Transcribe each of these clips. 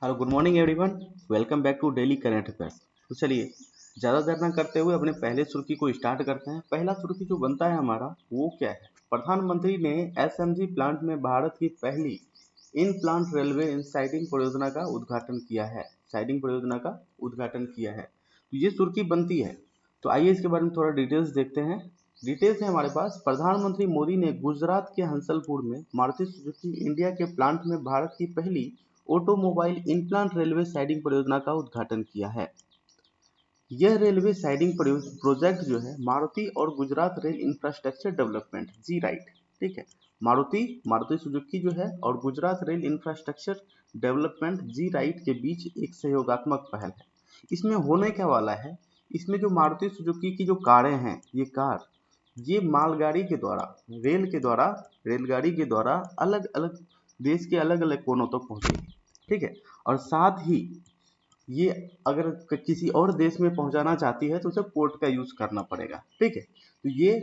Hello good morning everyone. Welcome back to daily current affairs. तो चलिए ज़्यादा देर ना करते हुए अपने पहले सुर्खी को स्टार्ट करते हैं। पहला सुर्खी जो बनता है हमारा वो क्या है? प्रधानमंत्री ने एसएमजी प्लांट में भारत की पहली इन प्लांट रेलवे साइडिंग परियोजना का उद्घाटन किया है। साइडिंग परियोजना का उद्घाटन किया है, तो ये सुर्खी बनती है। तो आइए इसके बारे में थोड़ा डिटेल्स देखते हैं। डिटेल्स है हमारे पास। प्रधानमंत्री मोदी ने गुजरात के हंसलपुर में मारुति सुजुकी इंडिया के प्लांट में भारत की पहली ऑटोमोबाइल इम्प्लांट रेलवे साइडिंग परियोजना का उद्घाटन किया है। यह रेलवे साइडिंग प्रोजेक्ट जो है मारुति और गुजरात रेल इंफ्रास्ट्रक्चर डेवलपमेंट जी राइट, ठीक है, मारुति मारुति सुजुकी जो है और गुजरात रेल इंफ्रास्ट्रक्चर डेवलपमेंट जी राइट के बीच एक सहयोगात्मक पहल है। इसमें होने क्या वाला है? इसमें जो मारुति सुजुकी की जो कारें हैं, ये मालगाड़ी के द्वारा, रेलगाड़ी के द्वारा अलग अलग देश के अलग अलग कोनों तक पहुंचेगी, ठीक है। और साथ ही ये अगर किसी और देश में पहुंचाना चाहती है तो उसे पोर्ट का यूज करना पड़ेगा, ठीक है। तो ये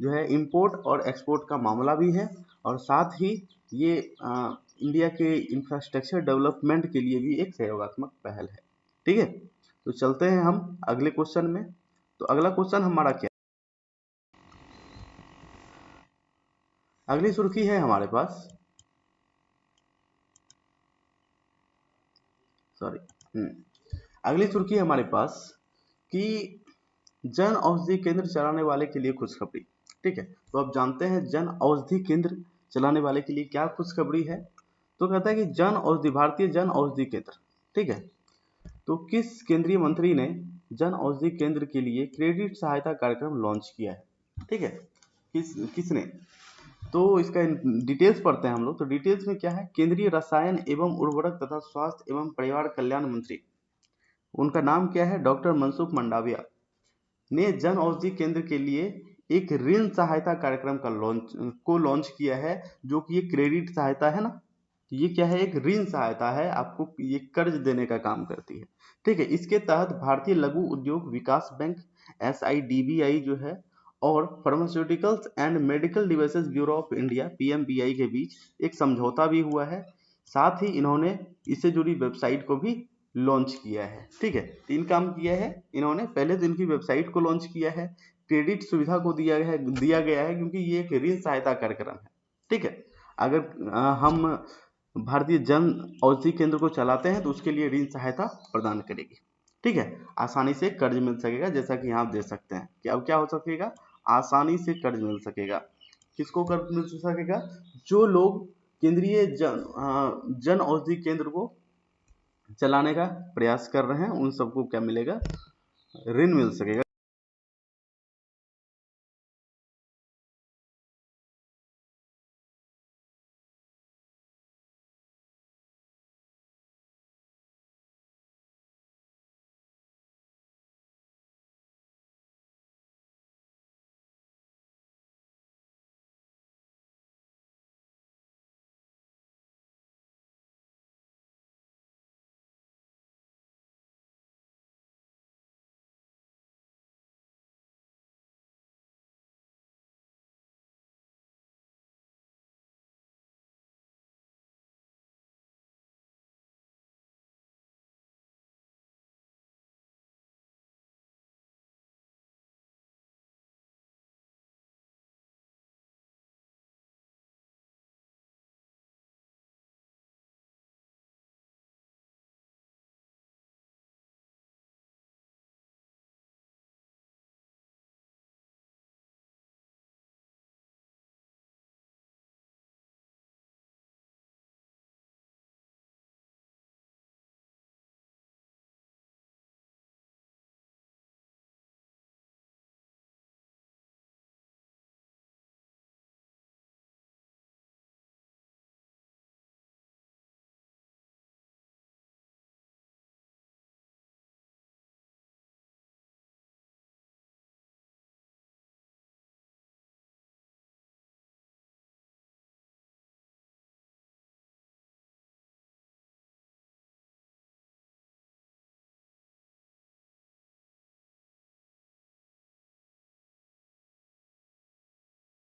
जो है इंपोर्ट और एक्सपोर्ट का मामला भी है, और साथ ही ये इंडिया के इंफ्रास्ट्रक्चर डेवलपमेंट के लिए भी एक सहयोगात्मक पहल है, ठीक है। तो चलते हैं हम अगले क्वेश्चन में। तो अगला क्वेश्चन हमारा क्या? अगली सुर्खी है हमारे पास, सॉरी, अगली सुर्खी है हमारे पास कि जन औषधि केंद्र चलाने वाले के लिए खुशखबरी, ठीक है। तो आप जानते हैं जन औषधि केंद्र चलाने वाले के लिए क्या खुशखबरी है। तो कहता है कि भारतीय जन औषधि केंद्र, ठीक है। तो किस केंद्रीय मंत्री ने जन औषधि केंद्र के लिए क्रेडिट सहायता कार्यक्रम लॉन्च किया है, ठीक है। किसने? तो इसका डिटेल्स पढ़ते हैं हम लोग। तो डिटेल्स में क्या है? केंद्रीय रसायन एवं उर्वरक तथा स्वास्थ्य एवं परिवार कल्याण मंत्री, उनका नाम क्या है? डॉक्टर मनसुख मंडाविया ने जन औषधि केंद्र के लिए एक ऋण सहायता कार्यक्रम का लॉन्च किया है, जो कि ये क्रेडिट सहायता है ना। तो ये क्या है? एक ऋण सहायता है, आपको ये कर्ज देने का काम करती है, ठीक है। इसके तहत भारतीय लघु उद्योग विकास बैंक एसआईडीबीआई जो है और pharmaceuticals and medical devices bureau of India PMBI के बीच एक समझौता भी हुआ है। साथ ही इन्होंने इससे जुड़ी वेबसाइट को भी लॉन्च किया है, ठीक है। तीन काम किया है इन्होंने। पहले तो इनकी वेबसाइट को लॉन्च किया है, क्रेडिट सुविधा को दिया गया है क्योंकि ये एक ऋण सहायता कार्यक्रम है, ठीक है। अगर हम भारतीय जन औषधि केंद्र को चलाते हैं तो उसके लिए ऋण सहायता प्रदान करेगी, ठीक है। आसानी से कर्ज मिल सकेगा, जैसा कि यहाँ आप देख सकते हैं कि अब क्या हो सकेगा? आसानी से कर्ज मिल सकेगा। किसको कर्ज मिल सकेगा? जो लोग केंद्रीय जन औषधि केंद्र को चलाने का प्रयास कर रहे हैं उन सबको क्या मिलेगा? ऋण मिल सकेगा।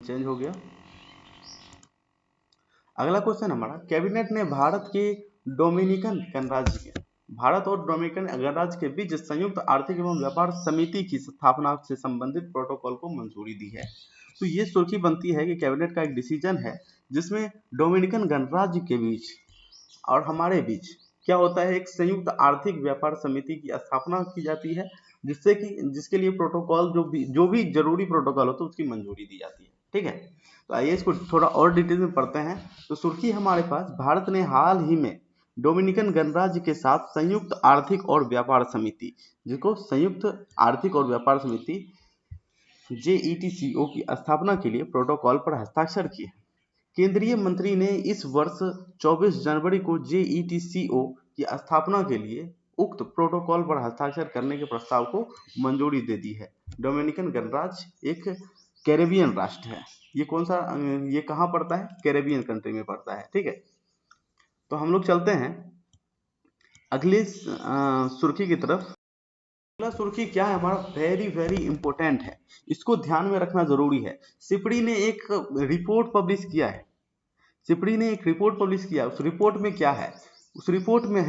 चेंज हो गया। अगला क्वेश्चन हमारा, कैबिनेट ने भारत के डोमिनिकन गणराज्य के भारत और डोमिनिकन गणराज्य के बीच संयुक्त आर्थिक एवं व्यापार समिति की स्थापना से संबंधित प्रोटोकॉल को मंजूरी दी है। तो ये सुर्खी बनती है कि कैबिनेट का एक डिसीजन है जिसमें डोमिनिकन गणराज्य के बीच और हमारे बीच क्या होता है, एक संयुक्त आर्थिक व्यापार समिति की स्थापना की जाती है, जिससे कि जिसके लिए प्रोटोकॉल जो भी जरूरी प्रोटोकॉल होता है उसकी मंजूरी दी जाती है। ठीक है, तो आइए इसको थोड़ा और डिटेल में पढ़ते हैं। तो सुर्खी हमारे पास, भारत ने हाल ही में डोमिनिकन गणराज्य के साथ संयुक्त आर्थिक और व्यापार समिति, जिसको संयुक्त आर्थिक और व्यापार समिति JETCO की स्थापना के लिए प्रोटोकॉल पर हस्ताक्षर किए। केंद्रीय मंत्री ने इस वर्ष 24 जनवरी को JETCO की स्थापना के लिए उक्त प्रोटोकॉल पर हस्ताक्षर करने के प्रस्ताव को मंजूरी दे दी है। डोमिनिकन गणराज्य एक कैरेबियन राष्ट्र है। ये कौन सा, ये कहाँ पड़ता है? कैरेबियन कंट्री में पड़ता है। ठीक है, तो हम लोग चलते हैं अगली सुर्खी की तरफ। अगला सुर्खी क्या है हमारा, वेरी वेरी इंपॉर्टेंट है, इसको ध्यान में रखना जरूरी है। सिपड़ी ने एक रिपोर्ट पब्लिश किया है। सिपड़ी ने एक रिपोर्ट पब्लिश किया। उस रिपोर्ट में क्या है? उस रिपोर्ट में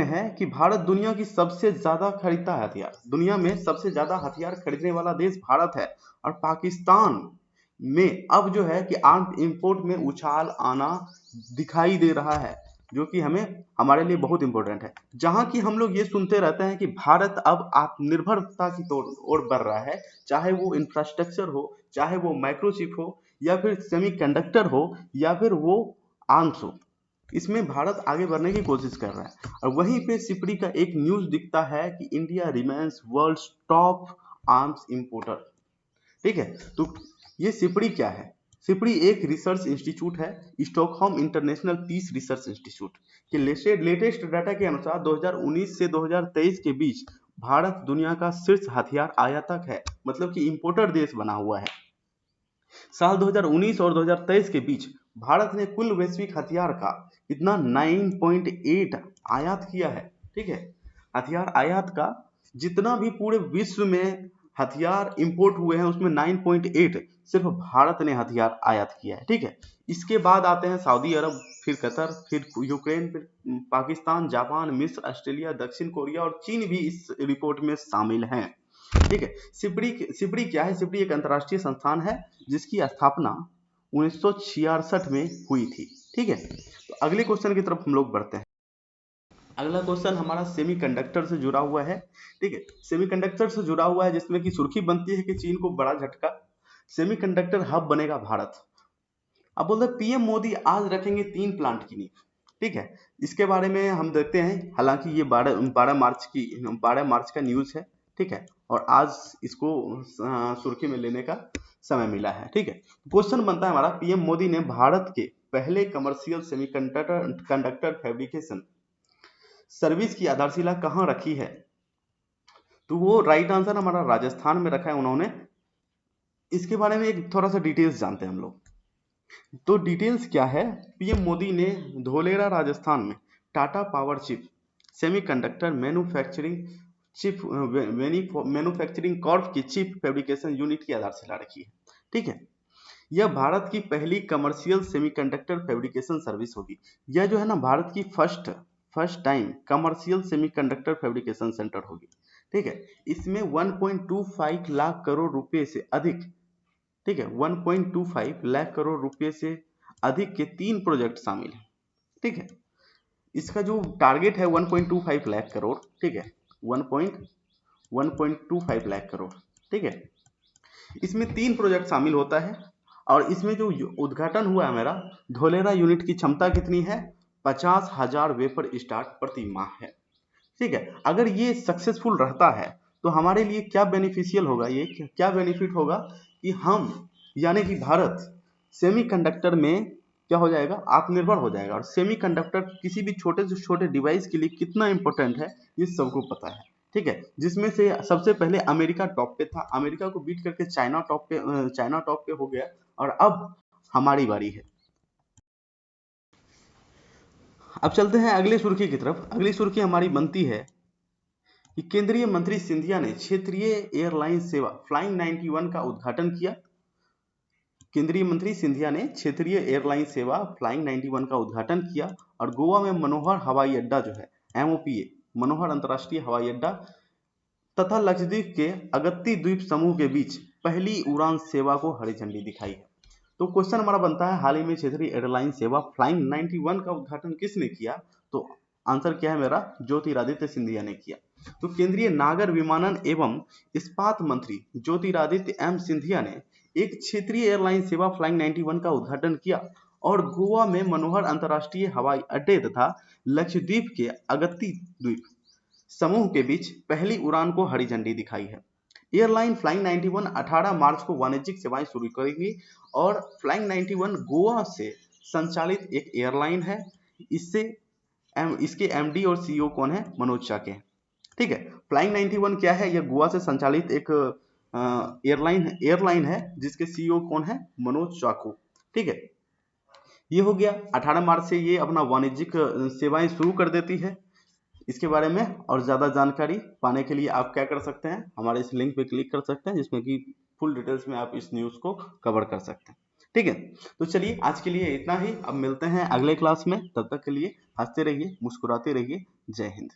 है कि भारत दुनिया की सबसे ज्यादा खरीदता है हथियार। दुनिया में सबसे ज्यादा हथियार खरीदने वाला देश भारत है। और पाकिस्तान में अब जो है कि आर्म इंपोर्ट में उछाल आना दिखाई दे रहा है, जो कि हमारे लिए बहुत इंपॉर्टेंट है। जहां कि हम लोग ये सुनते रहते हैं कि भारत अब आत्मनिर्भरता की ओर बढ़ रहा है, चाहे वो इंफ्रास्ट्रक्चर हो, चाहे वो माइक्रोचिप हो, या फिर सेमीकंडक्टर हो, या फिर वो आर्म्स हो, इसमें भारत आगे बढ़ने की कोशिश कर रहा है। और वहीं पे सिपड़ी का एक न्यूज दिखता है कि India remains world top arms importer. ठीक है, तो ये सिपड़ी क्या है? सिपड़ी एक रिसर्च इंस्टीट्यूट है, Stockholm international peace research institute के लेटेस्ट डाटा के अनुसार 2019 से 2023 के बीच भारत दुनिया का शीर्ष हथियार आयातक है, मतलब कि इंपोर्टर देश बना हुआ है। साल 2019 और 2023 के बीच भारत ने कुल वैश्विक हथियार का इतना 9.8 आयात किया है। ठीक है, हथियार आयात का जितना भी पूरे विश्व में हथियार इंपोर्ट हुए हैं उसमें 9.8 सिर्फ भारत ने हथियार आयात किया है। ठीक है, इसके बाद आते हैं सऊदी अरब, फिर कतर, फिर यूक्रेन, फिर पाकिस्तान, जापान, मिस्र, ऑस्ट्रेलिया, दक्षिण कोरिया और चीन भी इस रिपोर्ट में शामिल हैं। ठीक है, सिपड़ी क्या है? सिपड़ी एक अंतर्राष्ट्रीय संस्थान है जिसकी स्थापना 1966 में हुई थी। ठीक है, तो अगले क्वेश्चन की तरफ हम लोग बढ़ते हैं। अगला क्वेश्चन हमारा सेमीकंडक्टर से जुड़ा हुआ है। ठीक है, सेमीकंडक्टर से जुड़ा हुआ है जिसमें कि सुर्खी बनती है कि चीन को बड़ा झटका, सेमीकंडक्टर हब बनेगा भारत। अब बोलते हैं पीएम मोदी आज रखेंगे 3 प्लांट की नींव। ठीक है, इसके बारे में हम देखते हैं। हालांकि ये 12 मार्च का न्यूज है। ठीक है, और आज इसको सुर्खी में लेने का समय मिला है। ठीक है, क्वेश्चन बनता है हमारा, पीएम मोदी ने भारत के पहले कमर्शियल सेमीकंडक्टर फैब्रिकेशन सर्विस की आधारशिला कहां रखी है? तो वो राइट आंसर हमारा राजस्थान में रखा है उन्होंने। इसके बारे में एक थोड़ा सा डिटेल्स जानते हैं हम लोग। तो डिटेल्स क्या है? पीएम मोदी ने धोलेरा राजस्थान में Tata power chip semiconductor manufacturing Corp की चिप फैब्रिकेशन यूनिट की आधारशिला रखी है। ठीक है, यह भारत की पहली कमर्शियल सेमीकंडक्टर फैब्रिकेशन सर्विस होगी। यह जो है ना भारत की first time commercial semiconductor fabrication centre होगी। ठीक है, इसमें 1.25 लाख करोड़ रुपए से अधिक, ठीक है, 1.25 लाख करोड़ रुपए से अधिक के 3 प्रोजेक्ट शामिल हैं। ठीक है, इसका जो टारगेट है 1.25 लाख करोड़। ठीक है, 1.25 लाख करोड़। ठीक है, इसमें 3 प्रोजेक्ट शामिल होता है। और इसमें जो उद्घाटन हुआ है मेरा, धोलेरा यूनिट की क्षमता कितनी है? 50,000 वेपर स्टार्ट प्रति माह है। ठीक है, अगर ये सक्सेसफुल रहता है तो हमारे लिए क्या बेनिफिशियल होगा, ये क्या बेनिफिट होगा कि हम यानी कि भारत सेमीकंडक्टर में क्या हो जाएगा? आत्मनिर्भर हो जाएगा। और सेमीकंडक्टर किसी भी छोटे से छोटे डिवाइस के लिए कितना इंपॉर्टेंट है ये सबको पता है। ठीक है, जिसमें से सबसे पहले अमेरिका टॉप पे था, अमेरिका को बीट करके चाइना टॉप पे हो गया, और अब हमारी बारी है। अब चलते हैं अगली सुर्खी की तरफ। अगली सुर्खी हमारी बनती है कि केंद्रीय मंत्री सिंधिया ने क्षेत्रीय एयरलाइन सेवा फ्लाइंग 91 का उद्घाटन किया। केंद्रीय मंत्री सिंधिया ने क्षेत्रीय एयरलाइन सेवा फ्लाइंग 91 का उद्घाटन किया और गोवा में मनोहर हवाई अड्डा जो है MOPA मनोहर अंतर्राष्ट्रीय हवाई अड्डा तथा लक्षद्वीप के अगत्ती द्वीप समूह के बीच पहली उड़ान सेवा को हरी झंडी दिखाई है। तो क्वेश्चन हमारा बनता है, हाल ही में क्षेत्रीय एयरलाइन सेवा फ्लाइंग 91 का उद्घाटन किसने किया? तो आंसर क्या है मेरा? ज्योतिरादित्य सिंधिया ने किया। तो केंद्रीय नागर विमानन एवं इस्पात मंत्री ज्योतिरादित्य सिंधिया ने एक क्षेत्रीय एयरलाइन सेवा फ्लाइंग 91 का उद्घाटन किया और गोवा में मनोहर अंतर्राष्ट्रीय हवाई अड्डे तथा लक्षद्वीप के अगत्ती द्वीप समूह के बीच पहली उड़ान को हरी झंडी दिखाई है। एयरलाइन फ्लाइंग 91 18 मार्च को वाणिज्यिक सेवाएं शुरू करेगी और फ्लाइंग 91 गोवा से संचालित एक एयरलाइन है। इसके MD और CEO कौन है? मनोज चाके। ठीक है, फ्लाइंग 91 क्या है? यह गोवा से संचालित एक एयरलाइन है जिसके CEO कौन है? मनोज चाको। ठीक है, ये हो गया। 18 मार्च से ये अपना वाणिज्यिक सेवाएं शुरू कर देती है। इसके बारे में और ज़्यादा जानकारी पाने के लिए आप क्या कर सकते हैं? हमारे इस लिंक पे क्लिक कर सकते हैं जिसमें कि फुल डिटेल्स में आप इस न्यूज़ को कवर कर सकते हैं। ठीक है, तो चलिए आज के लिए इतना ही। अब मिलते हैं अगले क्लास में। तब तक के लिए हंसते रहिए, मुस्कुराते रहिए। जय हिंद।